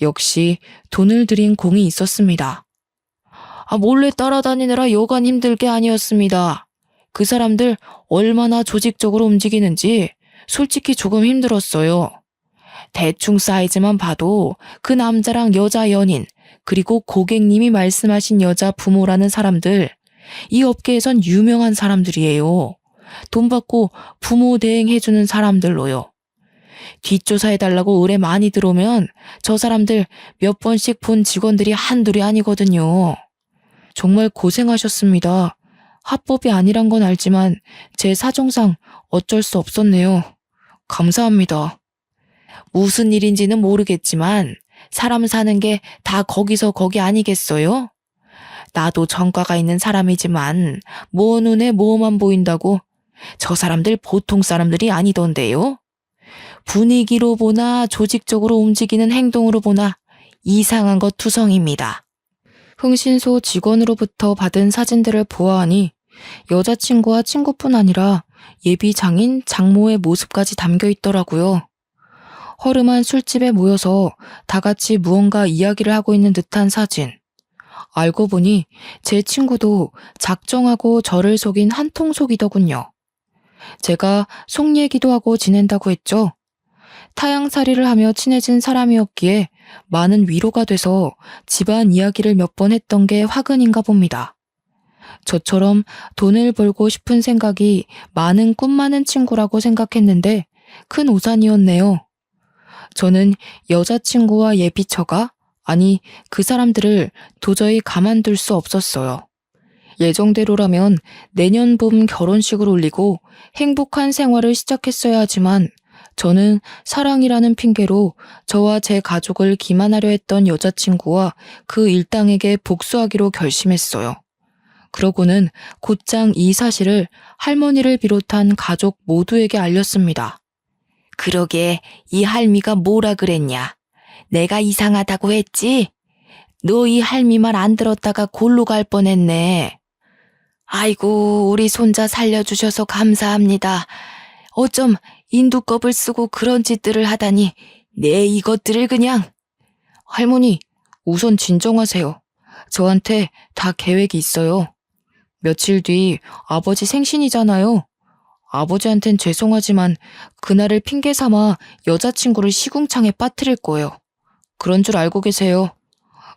역시 돈을 들인 공이 있었습니다. 몰래 따라다니느라 여간 힘들 게 아니었습니다. 그 사람들 얼마나 조직적으로 움직이는지 솔직히 조금 힘들었어요. 대충 사이즈만 봐도 그 남자랑 여자 연인, 그리고 고객님이 말씀하신 여자 부모라는 사람들, 이 업계에선 유명한 사람들이에요. 돈 받고 부모 대행해주는 사람들로요. 뒷조사해달라고 의뢰 많이 들어오면 저 사람들 몇 번씩 본 직원들이 한둘이 아니거든요. 정말 고생하셨습니다. 합법이 아니란 건 알지만 제 사정상 어쩔 수 없었네요. 감사합니다. 무슨 일인지는 모르겠지만 사람 사는 게 다 거기서 거기 아니겠어요? 나도 전과가 있는 사람이지만 뭐 눈에 뭐만 보인다고 저 사람들 보통 사람들이 아니던데요. 분위기로 보나 조직적으로 움직이는 행동으로 보나 이상한 것 투성입니다. 흥신소 직원으로부터 받은 사진들을 보아하니 여자친구와 친구뿐 아니라 예비 장인 장모의 모습까지 담겨 있더라고요. 허름한 술집에 모여서 다 같이 무언가 이야기를 하고 있는 듯한 사진. 알고 보니 제 친구도 작정하고 저를 속인 한통속이더군요. 제가 속 얘기도 하고 지낸다고 했죠. 타향살이를 하며 친해진 사람이었기에 많은 위로가 돼서 집안 이야기를 몇 번 했던 게 화근인가 봅니다. 저처럼 돈을 벌고 싶은 생각이 많은 꿈 많은 친구라고 생각했는데 큰 오산이었네요. 저는 여자친구와 예비처가, 아니 그 사람들을 도저히 가만둘 수 없었어요. 예정대로라면 내년 봄 결혼식을 올리고 행복한 생활을 시작했어야 하지만 저는 사랑이라는 핑계로 저와 제 가족을 기만하려 했던 여자친구와 그 일당에게 복수하기로 결심했어요. 그러고는 곧장 이 사실을 할머니를 비롯한 가족 모두에게 알렸습니다. 그러게 이 할미가 뭐라 그랬냐? 내가 이상하다고 했지? 너 이 할미 말 안 들었다가 골로 갈 뻔했네. 아이고 우리 손자 살려주셔서 감사합니다. 어쩜 인두껍을 쓰고 그런 짓들을 하다니 내 이것들을 그냥. 할머니 우선 진정하세요. 저한테 다 계획이 있어요. 며칠 뒤 아버지 생신이잖아요. 아버지한텐 죄송하지만 그날을 핑계 삼아 여자친구를 시궁창에 빠뜨릴 거예요. 그런 줄 알고 계세요.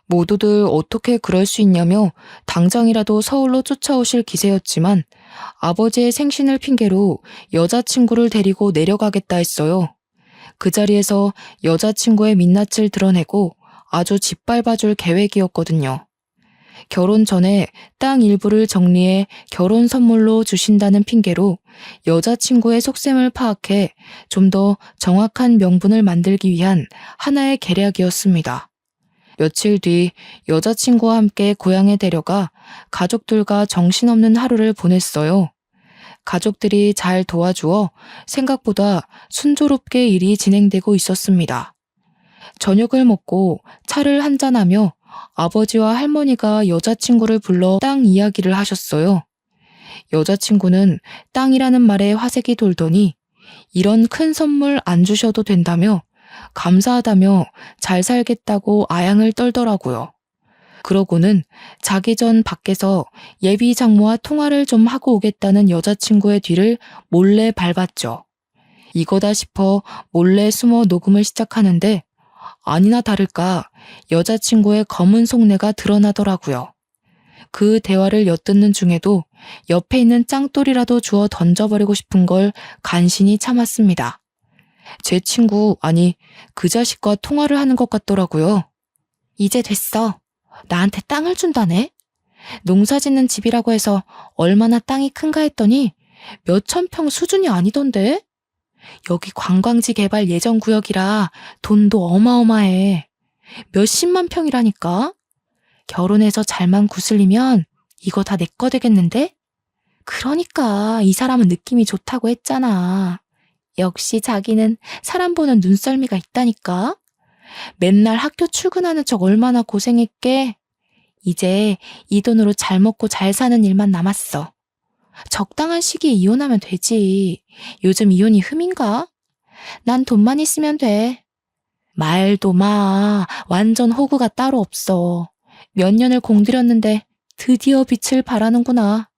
모두들 어떻게 그럴 수 있냐며 당장이라도 서울로 쫓아오실 기세였지만 아버지의 생신을 핑계로 여자친구를 데리고 내려가겠다 했어요. 그 자리에서 여자친구의 민낯을 드러내고 아주 짓밟아줄 계획이었거든요. 결혼 전에 땅 일부를 정리해 결혼 선물로 주신다는 핑계로 여자친구의 속셈을 파악해 좀 더 정확한 명분을 만들기 위한 하나의 계략이었습니다. 며칠 뒤 여자친구와 함께 고향에 데려가 가족들과 정신없는 하루를 보냈어요. 가족들이 잘 도와주어 생각보다 순조롭게 일이 진행되고 있었습니다. 저녁을 먹고 차를 한잔하며 아버지와 할머니가 여자친구를 불러 땅 이야기를 하셨어요. 여자친구는 땅이라는 말에 화색이 돌더니 이런 큰 선물 안 주셔도 된다며 감사하다며 잘 살겠다고 아양을 떨더라고요. 그러고는 자기 전 밖에서 예비 장모와 통화를 좀 하고 오겠다는 여자친구의 뒤를 몰래 밟았죠. 이거다 싶어 몰래 숨어 녹음을 시작하는데 아니나 다를까 여자친구의 검은 속내가 드러나더라고요. 그 대화를 엿듣는 중에도 옆에 있는 짱돌이라도 주워 던져버리고 싶은 걸 간신히 참았습니다. 제 친구, 아니 그 자식과 통화를 하는 것 같더라고요. 이제 됐어. 나한테 땅을 준다네? 농사 짓는 집이라고 해서 얼마나 땅이 큰가 했더니 몇천 평 수준이 아니던데? 여기 관광지 개발 예정 구역이라 돈도 어마어마해. 몇십만 평이라니까? 결혼해서 잘만 구슬리면 이거 다 내 거 되겠는데? 그러니까 이 사람은 느낌이 좋다고 했잖아. 역시 자기는 사람 보는 눈썰미가 있다니까? 맨날 학교 출근하는 척 얼마나 고생했게. 이제 이 돈으로 잘 먹고 잘 사는 일만 남았어. 적당한 시기에 이혼하면 되지. 요즘 이혼이 흠인가? 난 돈만 있으면 돼. 말도 마. 완전 호구가 따로 없어. 몇 년을 공들였는데 드디어 빛을 발하는구나.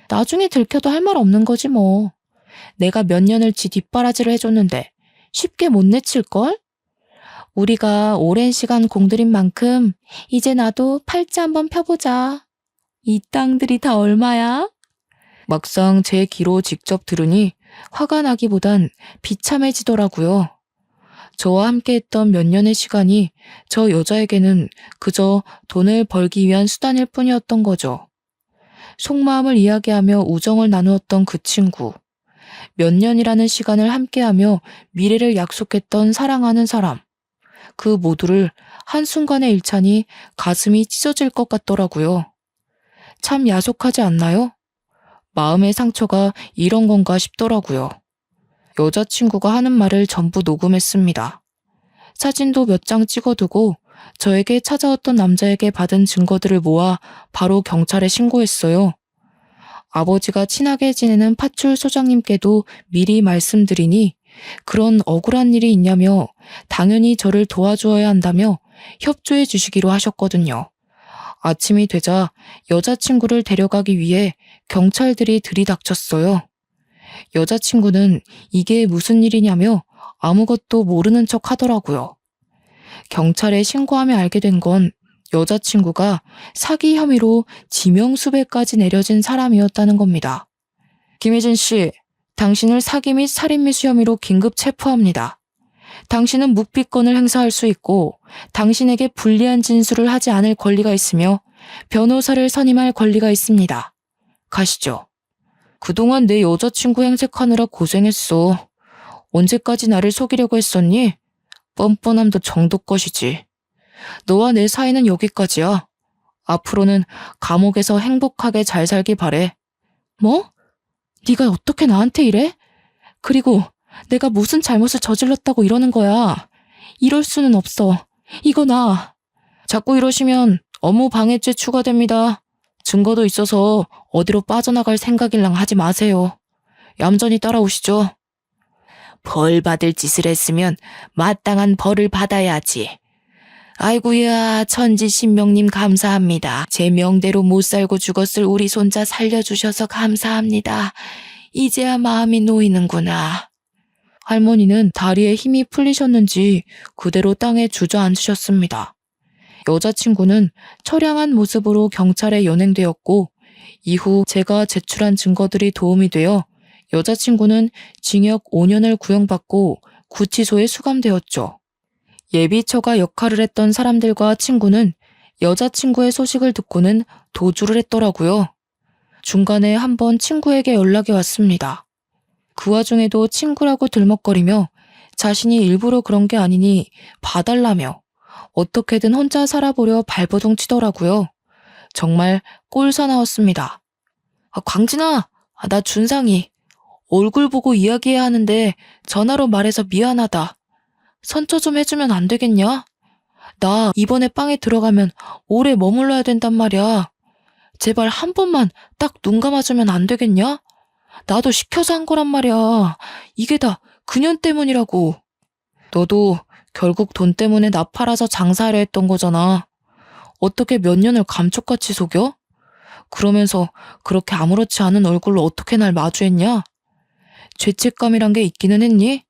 나중에 들켜도 할 말 없는 거지 뭐. 내가 몇 년을 지 뒷바라지를 해줬는데 쉽게 못 내칠걸? 우리가 오랜 시간 공들인 만큼 이제 나도 팔자 한번 펴보자. 이 땅들이 다 얼마야? 막상 제 귀로 직접 들으니 화가 나기보단 비참해지더라고요. 저와 함께했던 몇 년의 시간이 저 여자에게는 그저 돈을 벌기 위한 수단일 뿐이었던 거죠. 속마음을 이야기하며 우정을 나누었던 그 친구. 몇 년이라는 시간을 함께하며 미래를 약속했던 사랑하는 사람. 그 모두를 한순간에 잃자니 가슴이 찢어질 것 같더라고요. 참 야속하지 않나요? 마음의 상처가 이런 건가 싶더라고요. 여자친구가 하는 말을 전부 녹음했습니다. 사진도 몇 장 찍어두고 저에게 찾아왔던 남자에게 받은 증거들을 모아 바로 경찰에 신고했어요. 아버지가 친하게 지내는 파출 소장님께도 미리 말씀드리니 그런 억울한 일이 있냐며 당연히 저를 도와주어야 한다며 협조해 주시기로 하셨거든요. 아침이 되자 여자친구를 데려가기 위해 경찰들이 들이닥쳤어요. 여자친구는 이게 무슨 일이냐며 아무것도 모르는 척 하더라고요. 경찰에 신고하며 알게 된 건 여자친구가 사기 혐의로 지명수배까지 내려진 사람이었다는 겁니다. 김혜진 씨, 당신을 사기 및 살인미수 혐의로 긴급 체포합니다. 당신은 묵비권을 행사할 수 있고 당신에게 불리한 진술을 하지 않을 권리가 있으며 변호사를 선임할 권리가 있습니다. 가시죠. 그동안 내 여자친구 행색하느라 고생했어. 언제까지 나를 속이려고 했었니? 뻔뻔함도 정도 것이지. 너와 내 사이는 여기까지야. 앞으로는 감옥에서 행복하게 잘 살기 바래. 뭐? 네가 어떻게 나한테 이래? 그리고 내가 무슨 잘못을 저질렀다고 이러는 거야. 이럴 수는 없어. 이거 나. 자꾸 이러시면 업무 방해죄 추가됩니다. 증거도 있어서 어디로 빠져나갈 생각일랑 하지 마세요. 얌전히 따라오시죠. 벌 받을 짓을 했으면 마땅한 벌을 받아야지. 아이고야, 천지신명님 감사합니다. 제 명대로 못 살고 죽었을 우리 손자 살려주셔서 감사합니다. 이제야 마음이 놓이는구나. 할머니는 다리에 힘이 풀리셨는지 그대로 땅에 주저앉으셨습니다. 여자친구는 처량한 모습으로 경찰에 연행되었고 이후 제가 제출한 증거들이 도움이 되어 여자친구는 징역 5년을 구형받고 구치소에 수감되었죠. 예비처가 역할을 했던 사람들과 친구는 여자친구의 소식을 듣고는 도주를 했더라고요. 중간에 한번 친구에게 연락이 왔습니다. 그 와중에도 친구라고 들먹거리며 자신이 일부러 그런 게 아니니 봐달라며 어떻게든 혼자 살아보려 발버둥 치더라고요. 정말 꼴사나웠습니다. 광진아, 나 준상이. 얼굴 보고 이야기해야 하는데 전화로 말해서 미안하다. 선처 좀 해주면 안 되겠냐? 나 이번에 빵에 들어가면 오래 머물러야 된단 말이야. 제발 한 번만 딱 눈 감아주면 안 되겠냐? 나도 시켜서 한 거란 말이야. 이게 다 그년 때문이라고. 너도 결국 돈 때문에 나 팔아서 장사하려 했던 거잖아. 어떻게 몇 년을 감쪽같이 속여? 그러면서 그렇게 아무렇지 않은 얼굴로 어떻게 날 마주했냐? 죄책감이란 게 있기는 했니?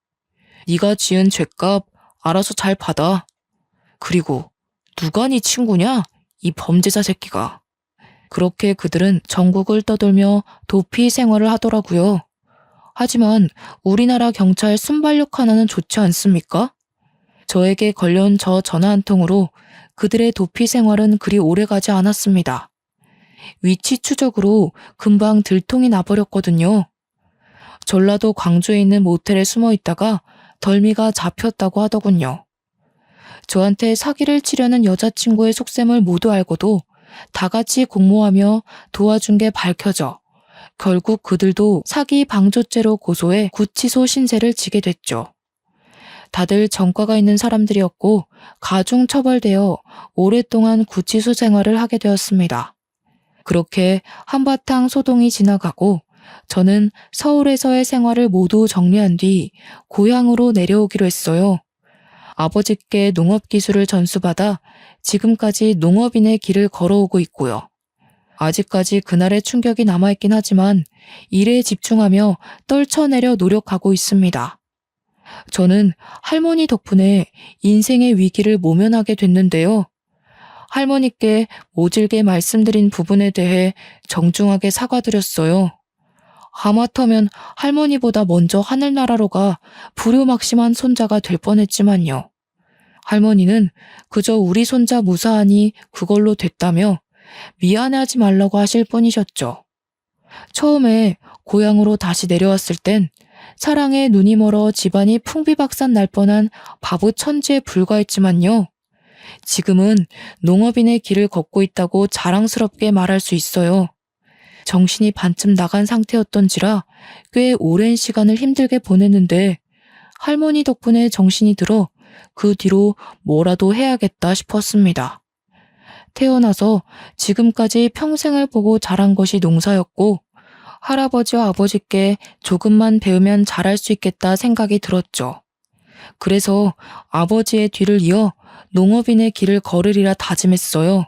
네가 지은 죄값 알아서 잘 받아. 그리고 누가 네 친구냐? 이 범죄자 새끼가. 그렇게 그들은 전국을 떠돌며 도피 생활을 하더라고요. 하지만 우리나라 경찰 순발력 하나는 좋지 않습니까? 저에게 걸려온 저 전화 한 통으로 그들의 도피 생활은 그리 오래가지 않았습니다. 위치 추적으로 금방 들통이 나버렸거든요. 전라도 광주에 있는 모텔에 숨어 있다가 덜미가 잡혔다고 하더군요. 저한테 사기를 치려는 여자친구의 속셈을 모두 알고도 다 같이 공모하며 도와준 게 밝혀져 결국 그들도 사기 방조죄로 고소해 구치소 신세를 지게 됐죠. 다들 전과가 있는 사람들이었고 가중 처벌되어 오랫동안 구치소 생활을 하게 되었습니다. 그렇게 한바탕 소동이 지나가고 저는 서울에서의 생활을 모두 정리한 뒤 고향으로 내려오기로 했어요. 아버지께 농업기술을 전수받아 지금까지 농업인의 길을 걸어오고 있고요. 아직까지 그날의 충격이 남아있긴 하지만 일에 집중하며 떨쳐내려 노력하고 있습니다. 저는 할머니 덕분에 인생의 위기를 모면하게 됐는데요. 할머니께 모질게 말씀드린 부분에 대해 정중하게 사과드렸어요. 하마터면 할머니보다 먼저 하늘나라로 가 불효막심한 손자가 될 뻔했지만요. 할머니는 그저 우리 손자 무사하니 그걸로 됐다며 미안해하지 말라고 하실 뿐이셨죠. 처음에 고향으로 다시 내려왔을 땐 사랑에 눈이 멀어 집안이 풍비박산 날 뻔한 바보 천지에 불과했지만요. 지금은 농업인의 길을 걷고 있다고 자랑스럽게 말할 수 있어요. 정신이 반쯤 나간 상태였던지라 꽤 오랜 시간을 힘들게 보냈는데 할머니 덕분에 정신이 들어 그 뒤로 뭐라도 해야겠다 싶었습니다. 태어나서 지금까지 평생을 보고 자란 것이 농사였고 할아버지와 아버지께 조금만 배우면 잘할 수 있겠다 생각이 들었죠. 그래서 아버지의 뒤를 이어 농업인의 길을 걸으리라 다짐했어요.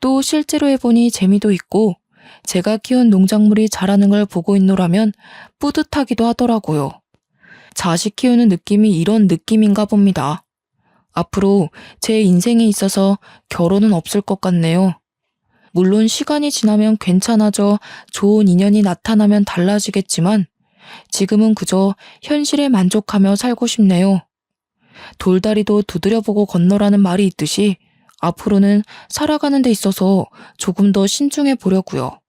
또 실제로 해보니 재미도 있고 제가 키운 농작물이 자라는 걸 보고 있노라면 뿌듯하기도 하더라고요. 자식 키우는 느낌이 이런 느낌인가 봅니다. 앞으로 제 인생에 있어서 결혼은 없을 것 같네요. 물론 시간이 지나면 괜찮아져 좋은 인연이 나타나면 달라지겠지만 지금은 그저 현실에 만족하며 살고 싶네요. 돌다리도 두드려보고 건너라는 말이 있듯이 앞으로는 살아가는 데 있어서 조금 더 신중해 보려고요.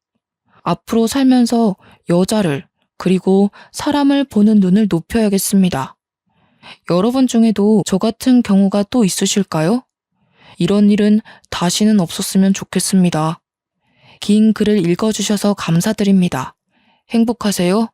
앞으로 살면서 여자를 그리고 사람을 보는 눈을 높여야겠습니다. 여러분 중에도 저 같은 경우가 또 있으실까요? 이런 일은 다시는 없었으면 좋겠습니다. 긴 글을 읽어주셔서 감사드립니다. 행복하세요.